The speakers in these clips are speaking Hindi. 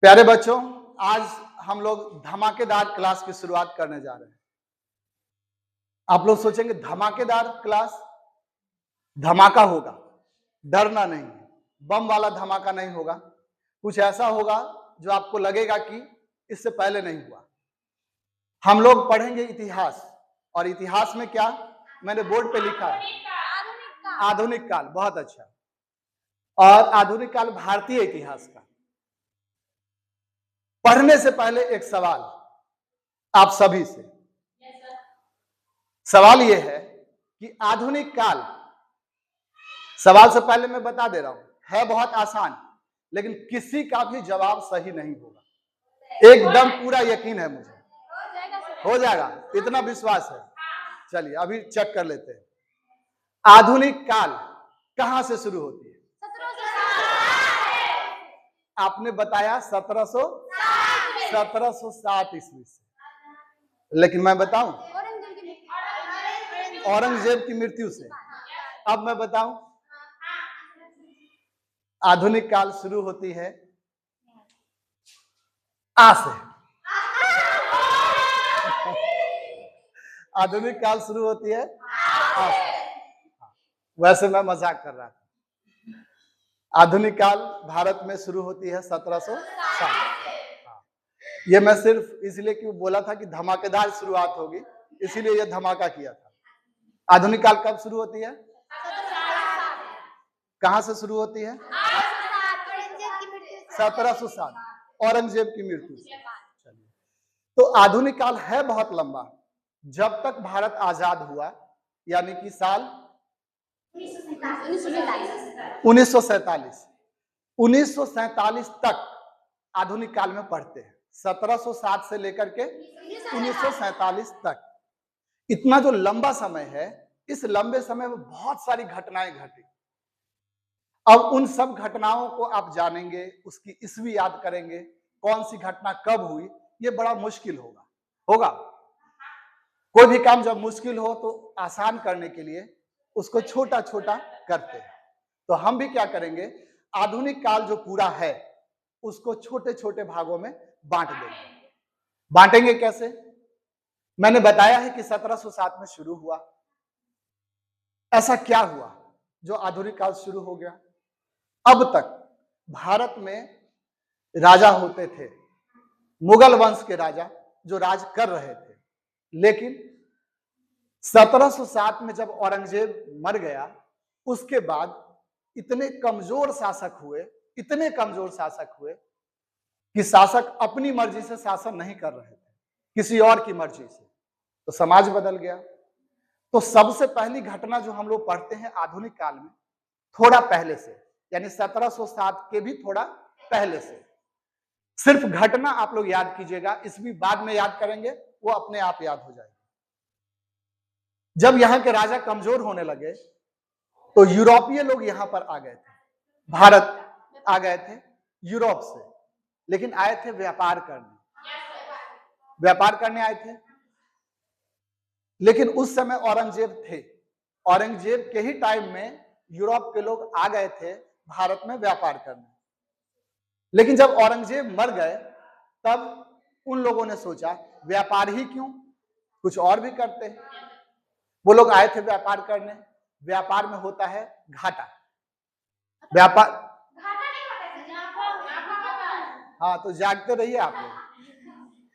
प्यारे बच्चों, आज हम लोग धमाकेदार क्लास की शुरुआत करने जा रहे हैं। आप लोग सोचेंगे धमाकेदार क्लास, धमाका होगा, डरना नहीं, बम वाला धमाका नहीं होगा। कुछ ऐसा होगा जो आपको लगेगा कि इससे पहले नहीं हुआ। हम लोग पढ़ेंगे इतिहास, और इतिहास में क्या मैंने बोर्ड पे लिखा है, आधुनिक काल। बहुत अच्छा। और आधुनिक काल भारतीय इतिहास का। पढ़ने से पहले एक सवाल आप सभी से। सवाल यह है कि आधुनिक काल, सवाल से पहले मैं बता दे रहा हूं, है बहुत आसान, लेकिन किसी का भी जवाब सही नहीं होगा। एकदम पूरा यकीन है मुझे, हो जाएगा, इतना विश्वास है। चलिए अभी चेक कर लेते हैं। आधुनिक काल कहां से शुरू होती है? आपने बताया 1707 ईस्वी से, लेकिन मैं बताऊं औरंगजेब की मृत्यु से। अब मैं बताऊं, आधुनिक काल शुरू होती है आ से। आधुनिक काल शुरू होती है आ से। वैसे मैं मजाक कर रहा था। आधुनिक काल भारत में शुरू होती है 1707। ये मैं सिर्फ इसलिए क्यों बोला था कि धमाकेदार शुरुआत होगी, इसीलिए ये धमाका किया था। आधुनिक काल कब शुरू होती है? कहां से शुरू होती है? 1707, औरंगजेब की मृत्यु से। चलिए, तो आधुनिक काल है बहुत लंबा। जब तक भारत आजाद हुआ, यानी कि साल 1947 तक आधुनिक काल में पढ़ते हैं। 1707 से लेकर के 1947 तक, इतना जो लंबा समय है, इस लंबे समय में बहुत सारी घटनाएं घटी। अब उन सब घटनाओं को आप जानेंगे, उसकी ईस्वी याद करेंगे, कौन सी घटना कब हुई, ये बड़ा मुश्किल होगा। कोई भी काम जब मुश्किल हो तो आसान करने के लिए उसको छोटा छोटा करते हैं। तो हम भी क्या करेंगे, आधुनिक काल जो पूरा है उसको छोटे छोटे भागों में बांट देंगे। बांटेंगे कैसे? मैंने बताया है कि 1707 में शुरू हुआ। ऐसा क्या हुआ जो आधुनिक काल शुरू हो गया? अब तक भारत में राजा होते थे, मुगल वंश के राजा जो राज कर रहे थे, लेकिन 1707 में जब औरंगजेब मर गया, उसके बाद इतने कमजोर शासक हुए कि शासक अपनी मर्जी से शासन नहीं कर रहे थे, किसी और की मर्जी से। तो समाज बदल गया। तो सबसे पहली घटना जो हम लोग पढ़ते हैं आधुनिक काल में, थोड़ा पहले से, यानी 1707 के भी थोड़ा पहले से, सिर्फ घटना आप लोग याद कीजिएगा, इसमें बाद में याद करेंगे, वो अपने आप याद हो जाएगी। जब यहां के राजा कमजोर होने लगे तो यूरोपीय लोग यहां पर आ गए थे, भारत आ गए थे यूरोप से, लेकिन आए थे व्यापार करने आए थे। लेकिन उस समय औरंगजेब थे, औरंगजेब के ही टाइम में यूरोप के लोग आ गए थे भारत में व्यापार करने। लेकिन जब औरंगजेब मर गए, तब उन लोगों ने सोचा व्यापार ही क्यों, कुछ और भी करते हैं। वो लोग आए थे व्यापार करने। व्यापार में होता है घाटा। व्यापार, हाँ, तो जागते रहिए आप लोग,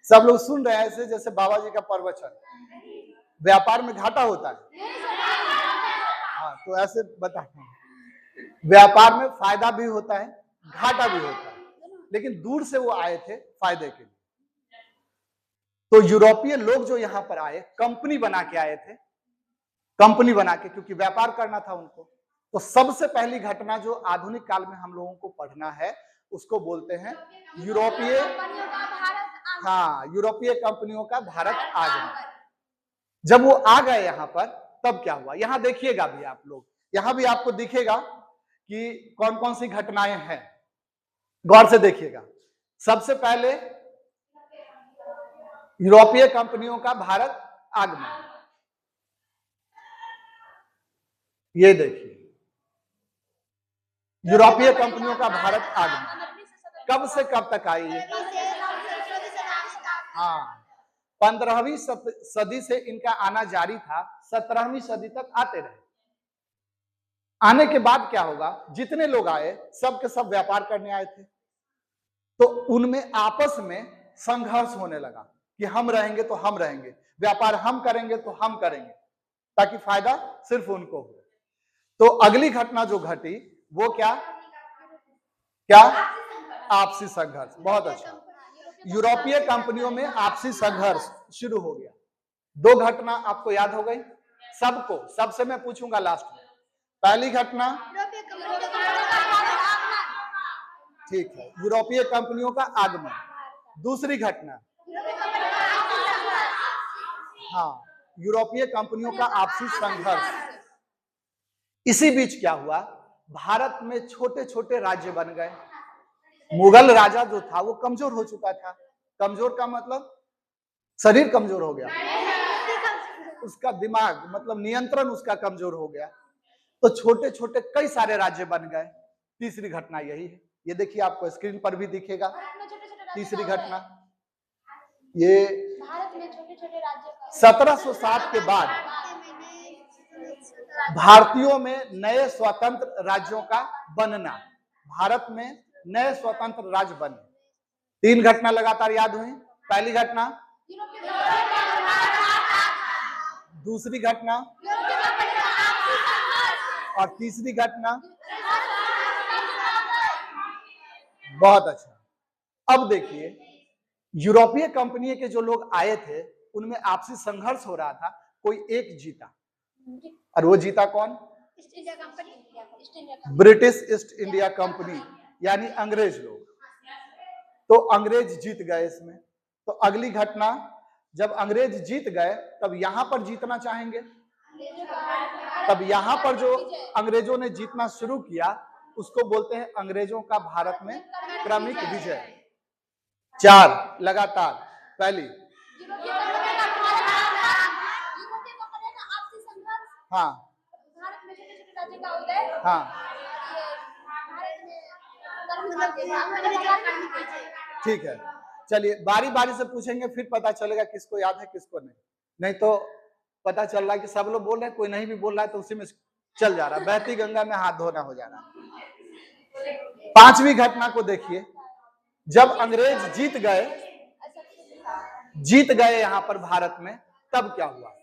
सब लोग सुन रहे हैं ऐसे जैसे बाबा जी का प्रवचन। व्यापार में घाटा होता है, हाँ, तो ऐसे बताते हैं। व्यापार में फायदा भी होता है, घाटा भी होता है, लेकिन दूर से वो आए थे फायदे के लिए। तो यूरोपीय लोग जो यहां पर आए, कंपनी बना के आए थे, क्योंकि व्यापार करना था उनको। तो सबसे पहली घटना जो आधुनिक काल में हम लोगों को पढ़ना है, उसको बोलते हैं यूरोपीय कंपनियों का भारत आगमन। जब वो आ गए यहां पर, तब क्या हुआ, यहां देखिएगा भी आप लोग, यहां भी आपको दिखेगा कि कौन कौन सी घटनाएं हैं, गौर से देखिएगा। सबसे पहले यूरोपीय कंपनियों का भारत आगमन, ये देखिए, यूरोपीय कंपनियों का भारत आगमन। कब से कब तक आई है? हाँ, 15वीं सदी से इनका आना जारी था, 17वीं सदी तक आते रहे। आने के बाद क्या होगा, जितने लोग आए सब के सब व्यापार करने आए थे, तो उनमें आपस में संघर्ष होने लगा कि हम रहेंगे तो हम रहेंगे, व्यापार हम करेंगे तो हम करेंगे, ताकि फायदा सिर्फ उनको हो। तो अगली घटना जो घटी वो क्या क्या आपसी संघर्ष। बहुत अच्छा, यूरोपीय कंपनियों में आपसी संघर्ष शुरू हो गया। दो घटना आपको याद हो गई सबको, सबसे मैं पूछूंगा लास्ट में। पहली घटना, ठीक है, यूरोपीय कंपनियों का आगमन। दूसरी घटना, हाँ, यूरोपीय कंपनियों का आपसी संघर्ष। इसी बीच क्या हुआ, भारत में छोटे छोटे राज्य बन गए। मुगल राजा जो था वो कमजोर हो चुका था। कमजोर का मतलब शरीर कमजोर हो गया, उसका दिमाग मतलब नियंत्रण उसका कमजोर हो गया, तो छोटे छोटे कई सारे राज्य बन गए। तीसरी घटना यही है, ये देखिए आपको स्क्रीन पर भी दिखेगा। तीसरी घटना ये 1760 के बाद भारतीयों में नए स्वतंत्र राज्यों का बनना। भारत में नए स्वतंत्र राज्य बने। 3 घटना लगातार याद हुई। पहली घटना, दूसरी घटना और तीसरी घटना। बहुत अच्छा। अब देखिए, यूरोपीय कंपनी के जो लोग आए थे उनमें आपसी संघर्ष हो रहा था, कोई एक जीता, और वो जीता कौन? ब्रिटिश ईस्ट इंडिया कंपनी, यानी अंग्रेज लोग। तो अंग्रेज जीत गए इसमें। तो अगली घटना, जब अंग्रेज जीत गए तब यहां पर जीतना चाहेंगे, तब यहां पर जो अंग्रेजों ने जीतना शुरू किया उसको बोलते हैं अंग्रेजों का भारत में क्रमिक विजय। 4 लगातार। पहली, हाँ हाँ, ठीक है, चलिए बारी बारी से पूछेंगे, फिर पता चलेगा किसको याद है किसको नहीं। नहीं तो पता चल रहा है कि सब लोग बोल रहे हैं, कोई नहीं भी बोल रहा है तो उसी में चल जा रहा है, बहती गंगा में हाथ धोना हो जा रहा है। 5वीं घटना को देखिए, जब अंग्रेज जीत गए यहां पर भारत में, तब क्या हुआ?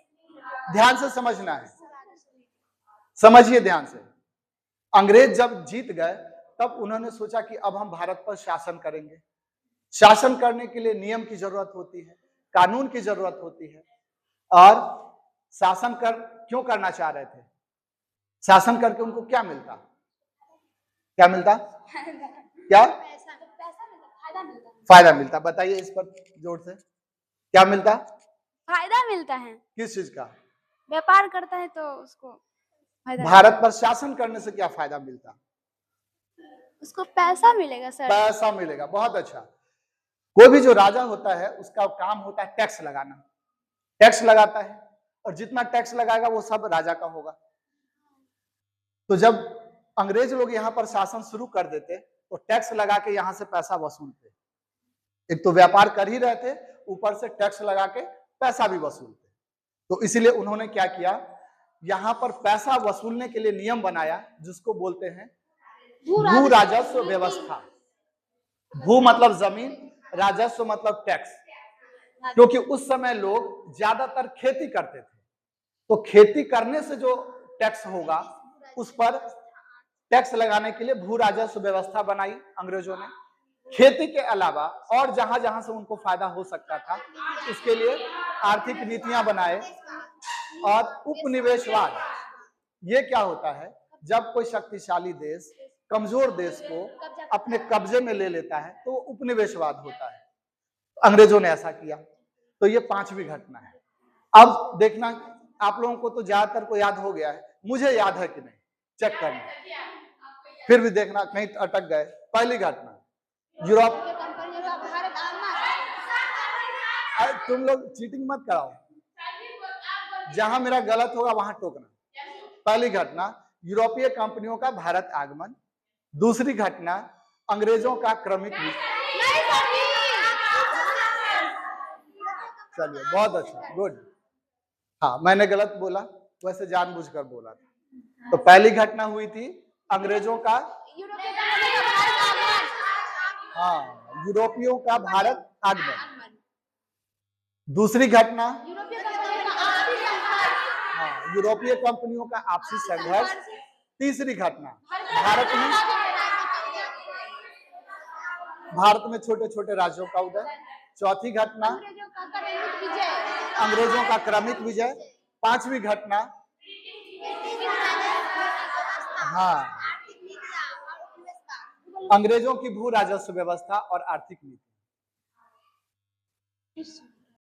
ध्यान से समझना है, समझिए ध्यान से। अंग्रेज जब जीत गए तब उन्होंने सोचा कि अब हम भारत पर शासन करेंगे। शासन करने के लिए नियम की जरूरत होती है, कानून की जरूरत होती है। और शासन क्यों करना चाह रहे थे? शासन करके उनको क्या मिलता? क्या मिलता? क्या फायदा मिलता? बताइए इस पर जोर से, क्या मिलता? फायदा मिलता है। किस चीज का? व्यापार करता है तो उसको फायदा। भारत पर शासन करने से क्या फायदा मिलता? उसको पैसा मिलेगा सर। पैसा मिलेगा। बहुत अच्छा। कोई भी जो राजा होता है उसका काम होता है टैक्स लगाना। टैक्स लगाता है और जितना टैक्स लगाएगा वो सब राजा का होगा। तो जब अंग्रेज लोग यहाँ पर शासन शुरू कर देते तो टैक्स लगा के यहाँ से पैसा वसूलते। एक तो व्यापार कर ही रहे थे, ऊपर से टैक्स लगा के पैसा भी वसूलते। तो इसीलिए उन्होंने क्या किया, यहाँ पर पैसा वसूलने के लिए नियम बनाया जिसको बोलते हैं भू राजस्व व्यवस्था। भू मतलब जमीन, राजस्व मतलब टैक्स। क्योंकि उस समय लोग ज्यादातर खेती करते थे, तो खेती करने से जो टैक्स होगा उस पर टैक्स लगाने के लिए भू राजस्व व्यवस्था बनाई अंग्रेजों ने। खेती के अलावा और जहां जहां से उनको फायदा हो सकता था उसके लिए आर्थिक नीतियां बनाए। और उपनिवेशवाद, ये क्या होता है, जब कोई शक्तिशाली देश कमजोर देश को अपने कब्जे में ले लेता है तो उपनिवेशवाद होता है। अंग्रेजों ने ऐसा किया। तो ये 5वीं घटना है। अब देखना, आप लोगों को तो ज्यादातर को याद हो गया है, मुझे याद है कि नहीं चेक करना, फिर भी देखना कहीं अटक गए। पहली घटना, यूरोप, तुम लोग चीटिंग मत कराओ, जहां मेरा गलत होगा वहां टोकना। पहली घटना, यूरोपीय कंपनियों का भारत आगमन। दूसरी घटना, अंग्रेजों का क्रमिक विजय। चलिए बहुत अच्छा, गुड। हाँ मैंने गलत बोला, वैसे जानबूझकर बोला था। तो पहली घटना हुई थी अंग्रेजों का, हाँ यूरोपियों का भारत आगमन। दूसरी घटना, हाँ यूरोपीय कंपनियों का आपसी संघर्ष। तीसरी घटना, भारत में छोटे छोटे राज्यों का उदय। चौथी घटना, अंग्रेजों का क्रमिक विजय। पांचवी घटना, हाँ अंग्रेजों की भू राजस्व व्यवस्था और आर्थिक नीति।